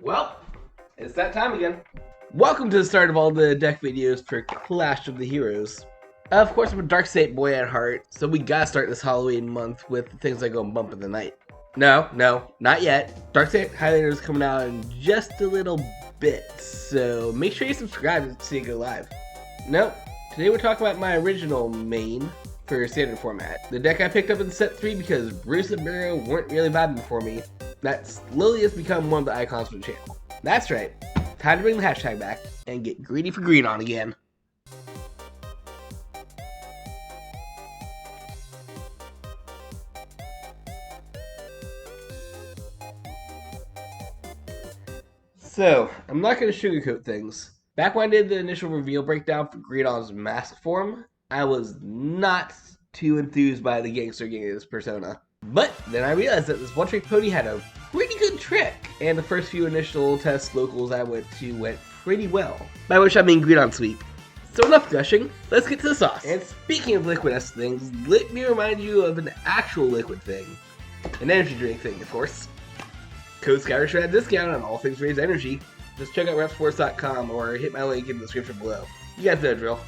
Well, it's that time again. Welcome to the start of all the deck videos for Clash of the Heroes. Of course, I'm a Dark State boy at heart, so we gotta start this Halloween month with the things that go bump in the night. No, not yet. Dark State Highlander is coming out in just a little bit, so make sure you subscribe to see it go live. Nope, today we're talking about my original main for standard format. The deck I picked up in set 3 because Bruce and Burrow weren't really vibing for me. That slowly has become one of the icons for the channel. That's right, time to bring the hashtag back and get greedy for Greedon again. So, I'm not going to sugarcoat things. Back when I did the initial reveal breakdown for Greedon's mask form, I was not too enthused by the gangster getting this persona. But then I realized that this one-trick pony had a pretty good trick, and the first few initial test locals I went to went pretty well. By which I mean Greedon sweep. So enough gushing, let's get to the sauce. And speaking of liquid-esque things, let me remind you of an actual liquid thing. An energy drink thing, of course. Code Skyrish at discount on all things Raise Energy. Just check out repsports.com or hit my link in the description below. You guys know the drill.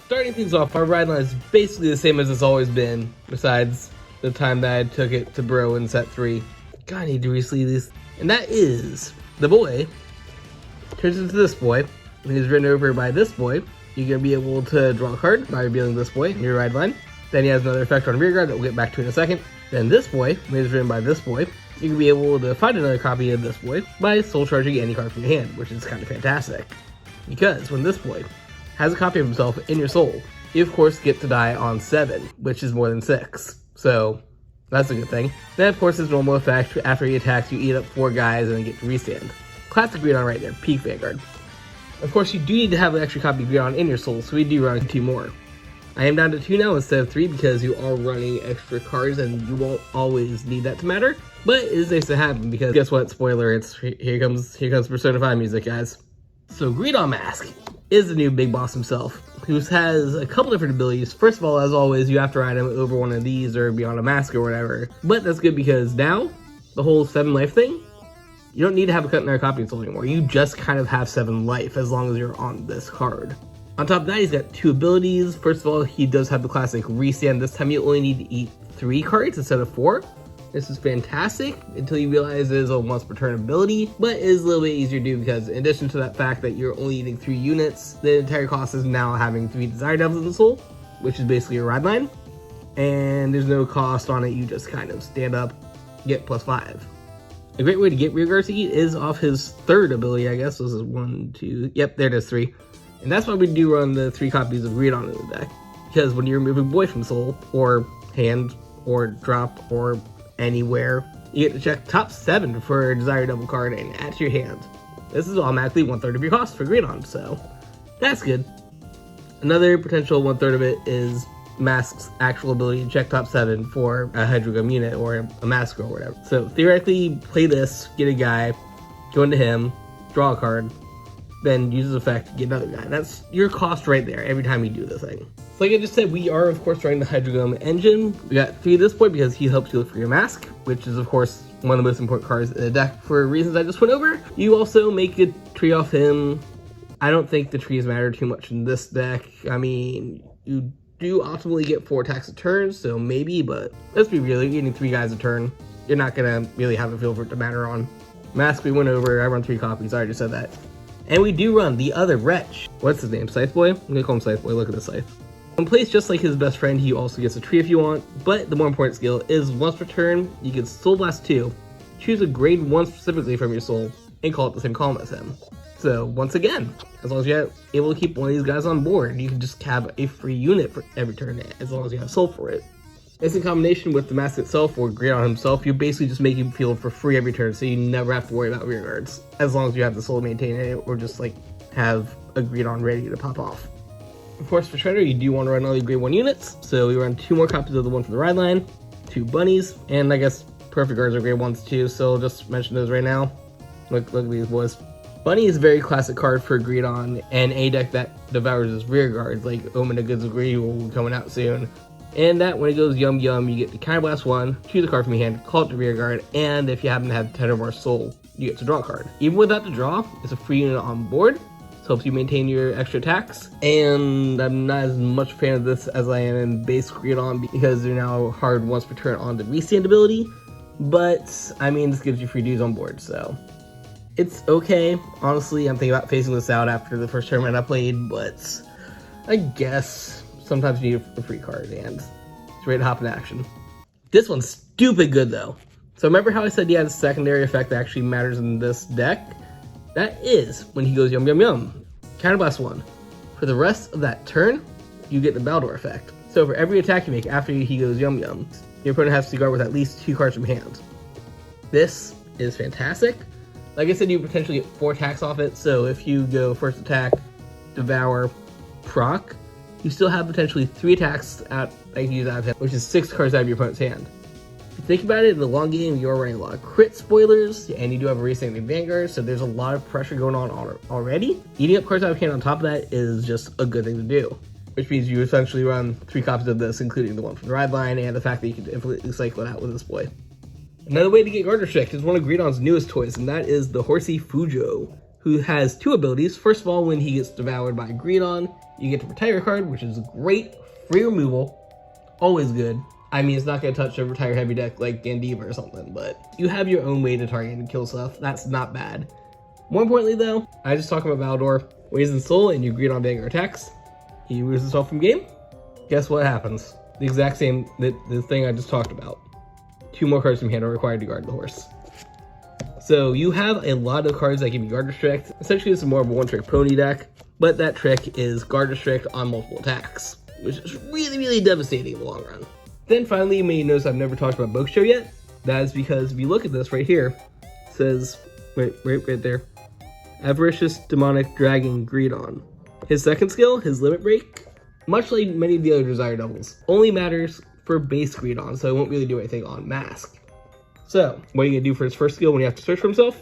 Starting things off, our ride line is basically the same as it's always been, besides the time that I took it to Bro in set 3. God, I need to re-sleeve this. And that is, the boy turns into this boy, and he's written over by this boy. You're going to be able to draw a card by revealing this boy in your ride line. Then he has another effect on Rearguard that we'll get back to in a second. Then this boy, when he's written by this boy, you can be able to find another copy of this boy by soul charging any card from your hand, which is kind of fantastic. Because when this boy has a copy of himself in your soul, you of course get to die on 7, which is more than 6. So that's a good thing. Then of course his normal effect, after he attacks you eat up 4 guys and then get to restand. Classic Greedon right there, peak Vanguard. Of course you do need to have an extra copy of Greedon in your soul, so we do run 2 more. I am down to 2 now instead of 3 because you are running extra cards and you won't always need that to matter. But it is nice to have them because guess what? Spoiler, it's here comes Persona 5 music, guys. So Greedon Masques is the new big boss himself, who has a couple different abilities. First of all, as always, you have to ride him over one of these or be on a mask or whatever. But that's good because now, the whole 7 life thing, you don't need to have a cut in our copy soul anymore. You just kind of have 7 life as long as you're on this card. On top of that, he's got 2 abilities. First of all, he does have the classic restand. This time you only need to eat 3 cards instead of 4. This is fantastic until you realize it is a once per turn ability, but it is a little bit easier to do because in addition to that fact that you're only eating 3 units, the entire cost is now having 3 Desire Devils in the Soul, which is basically your ride line, and there's no cost on it. You just kind of stand up, get +5. A great way to get Rearguard to eat is off his 3rd ability, I guess. This is 1, 2, yep, there it is, 3. And that's why we do run the 3 copies of Greedon in the deck, because when you're removing Boy from Soul, or hand, or drop, or anywhere, you get to check top 7 for a Desire Double card and add to your hand. This is automatically 1/3 of your cost for Greedon, so that's good. Another potential 1/3 of it is Mask's actual ability to check top 7 for a Hydrogum unit or a Mask or whatever. So theoretically, play this, get a guy, go into him, draw a card, then use his effect, get another guy. That's your cost right there every time you do the thing. So like I just said, we are of course running the Hydrogum engine. We got 3 at this point because he helps you look for your mask, which is of course one of the most important cards in the deck for reasons I just went over. You also make a tree off him. I don't think the trees matter too much in this deck. I mean, you do ultimately get 4 attacks a turn, so maybe, but let's be real, you're getting 3 guys a turn. You're not gonna really have a feel for it to matter on. Mask we went over, I run 3 copies, I already said that. And we do run the other Wretch. What's his name? Scythe Boy? I'm gonna call him Scythe Boy. Look at the Scythe. When placed just like his best friend, he also gets a tree if you want, but the more important skill is once per turn, you can Soul Blast 2, choose a grade 1 specifically from your soul, and call it the same column as him. So once again, as long as you're able to keep one of these guys on board, you can just have a free unit for every turn, as long as you have soul for it. It's in combination with the mask itself or Greedon himself, you basically just make him feel for free every turn, so you never have to worry about rear guards, as long as you have the soul to maintain it, or just like have a Greedon ready to pop off. Of course, for Shredder, you do want to run all your grade 1 units, so we run 2 more copies of the one from the ride line, 2 bunnies, and I guess perfect guards are grade 1s too, so I'll just mention those right now. Look at these boys. Bunny is a very classic card for Greedon, and a deck that devours his rear guards, like Omen of Goods of Greed will be coming out soon. And that when it goes yum yum, you get the Counterblast 1, choose a card from your hand, call it to Rearguard, and if you happen to have 10 or more soul, you get to draw a card. Even without the draw, it's a free unit on board. Helps you maintain your extra attacks, and I'm not as much a fan of this as I am in base Greedon because they're now hard once per turn on the restand ability, but I mean this gives you free dudes on board, so it's okay. Honestly, I'm thinking about phasing this out after the first tournament I played, but I guess sometimes you need a free card and it's ready to hop in action. This one's stupid good though. So remember how I said he had a secondary effect that actually matters in this deck? That is when he goes yum yum yum. Counterblast 1. For the rest of that turn, you get the Baldor effect. So for every attack you make after he goes yum yum, your opponent has to guard with at least 2 cards from hand. This is fantastic. Like I said, you potentially get 4 attacks off it, so if you go first attack, devour, proc, you still have potentially 3 attacks out that you can use out of him, which is 6 cards out of your opponent's hand. Think about it, in the long game, you're running a lot of crit spoilers, and you do have a recently Vanguard, so there's a lot of pressure going on already. Eating up cards out of hand on top of that is just a good thing to do, which means you essentially run 3 copies of this, including the one from the ride line, and the fact that you can infinitely cycle it out with this boy. Another way to get Guard Restrict is one of Greedon's newest toys, and that is the Horsey Fujo, who has 2 abilities. First of all, when he gets devoured by Greedon, you get to retire a card, which is great. Free removal, always good. I mean, it's not going to touch a retire heavy deck like Gandiva or something, but you have your own way to target and kill stuff. That's not bad. More importantly, though, I just talked about Baldor. When he's in Soul and you Greedon Vanguard attacks, he removes himself from game. Guess what happens? The exact same, the thing I just talked about. 2 more cards from hand are required to guard the horse. So you have a lot of cards that give you Guard Restrict. Essentially, this is more of a one-trick pony deck, but that trick is Guard Restrict on multiple attacks, which is really, really devastating in the long run. Then finally, you may notice I've never talked about Book Show yet. That is because if you look at this right here, it says, right there, Avaricious Demonic Dragon Greedon. His second skill, his Limit Break, much like many of the other Desire Devils, only matters for base Greedon, so it won't really do anything on Mask. So, what are you going to do for his first skill when you have to search for himself?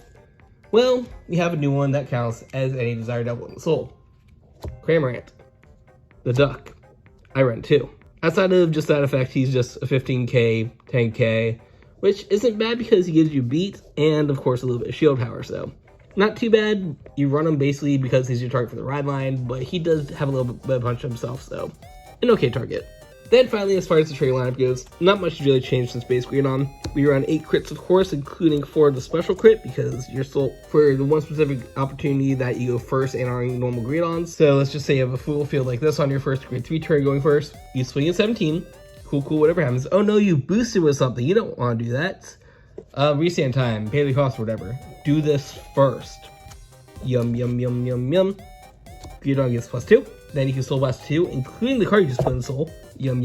Well, you have a new one that counts as any Desire Devil in the Soul. Cramorant. The Duck. I run 2. Outside of just that effect, he's just a 15k, 10k, which isn't bad because he gives you beat and, of course, a little bit of shield power, so not too bad. You run him basically because he's your target for the ride line, but he does have a little bit of punch himself, so an okay target. Then finally, as far as the trade lineup goes, not much has really changed since base Greedon. We run 8 crits, of course, including 4 of the special crit, because you're still for the one specific opportunity that you go first and are in normal Greedons. So let's just say you have a full field like this on your first grade 3 turn going first. You swing at 17. Cool, whatever happens. Oh no, you boosted with something. You don't want to do that. Restand time, pay the cost, whatever. Do this first. Yum. Greedon gets +2. Then you can Soul Blast 2, including the card you just put in Soul. Yum.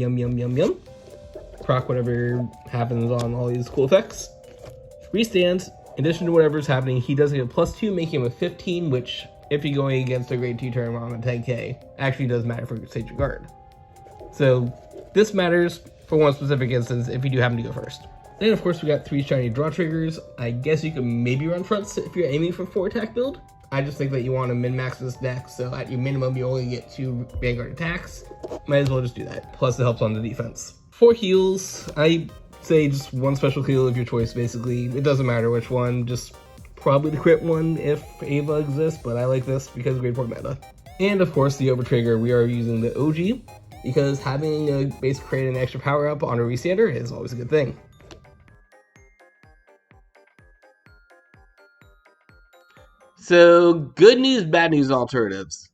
Proc whatever happens on all these cool effects. Restand, in addition to whatever's happening, he does get a +2, making him a 15, which, if you're going against a grade 2 turn on a 10k, actually does matter for Sacred Guard. So, this matters for one specific instance if you do happen to go first. Then, of course, we got 3 shiny draw triggers. I guess you can maybe run fronts if you're aiming for 4 attack build. I just think that you want to min-max this deck, so at your minimum you only get 2 Vanguard attacks. Might as well just do that. Plus it helps on the defense. 4 heals, I say just 1 special heal of your choice, basically. It doesn't matter which one, just probably the crit one if Ava exists, but I like this because grade 4 meta. And of course the overtrigger, we are using the OG, because having a base crit and extra power up on a restander is always a good thing. So, good news, bad news, alternatives.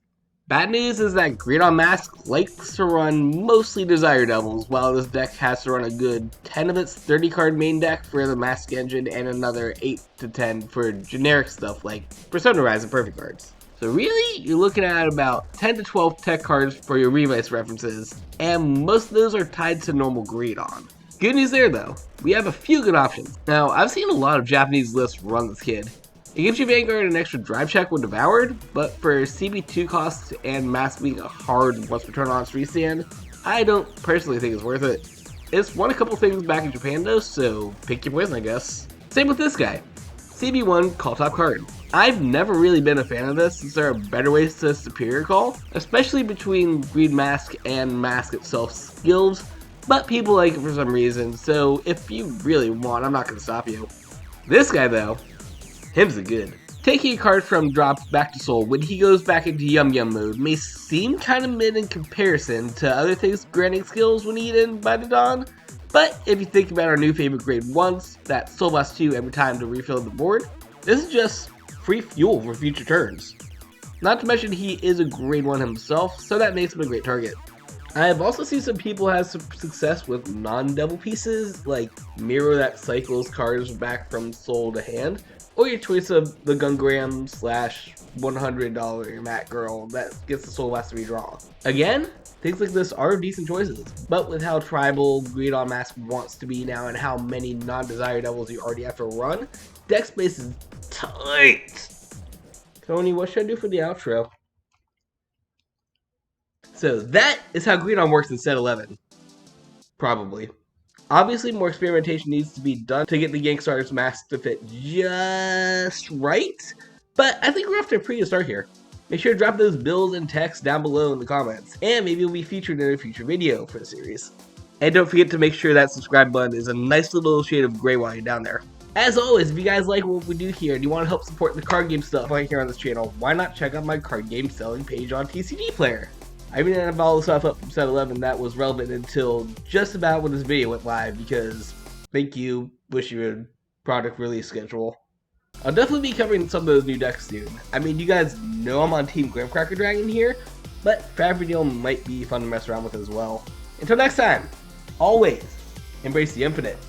Bad news is that Greedon Masques likes to run mostly Desire Devils, while this deck has to run a good 10 of its 30 card main deck for the Mask engine and another 8 to 10 for generic stuff like Persona Rise and Perfect cards. So really, you're looking at about 10 to 12 tech cards for your Revice references, and most of those are tied to normal Greedon. Good news there though, we have a few good options. Now, I've seen a lot of Japanese lists run this kid. It gives you Vanguard an extra drive check when devoured, but for CB2 costs and Mask being a hard once per turn on its restand, I don't personally think it's worth it. It's won a couple things back in Japan though, so pick your poison I guess. Same with this guy, CB1 Call Top card. I've never really been a fan of this since there are better ways to Superior Call, especially between Greed Mask and Mask itself skills, but people like it for some reason, so if you really want, I'm not going to stop you. This guy though, Him's a good. Taking a card from drop back to soul when he goes back into Yum Yum mode may seem kind of mid in comparison to other things granting skills when eaten by the Dawn, but if you think about our new favorite grade 1s, that Soul Blast 2 every time to refill the board, this is just free fuel for future turns. Not to mention he is a grade 1 himself, so that makes him a great target. I have also seen some people have some success with non-double pieces, like Mirror that cycles cards back from soul to hand, or your choice of the Gungram / $100 Mat Girl that gets the Soul Blast to redraw. Again, things like this are decent choices, but with how tribal Greedon Masques wants to be now and how many non-desired devils you already have to run, deck space is tight! Tony, what should I do for the outro? So that is how Greedon works in set 11. Probably. Obviously, more experimentation needs to be done to get the Gangstar's mask to fit just right, but I think we're off to a pretty good start here. Make sure to drop those builds and texts down below in the comments, and maybe it'll be featured in a future video for the series. And don't forget to make sure that subscribe button is a nice little shade of gray while you're down there. As always, if you guys like what we do here and you want to help support the card game stuff right here on this channel, why not check out my card game selling page on TCG Player? I even had all the stuff up from set 11 that was relevant until just about when this video went live, because thank you, wish you a product release schedule. I'll definitely be covering some of those new decks soon. I mean, you guys know I'm on Team Grimcracker Dragon here, but Fabrineal might be fun to mess around with as well. Until next time, always embrace the infinite.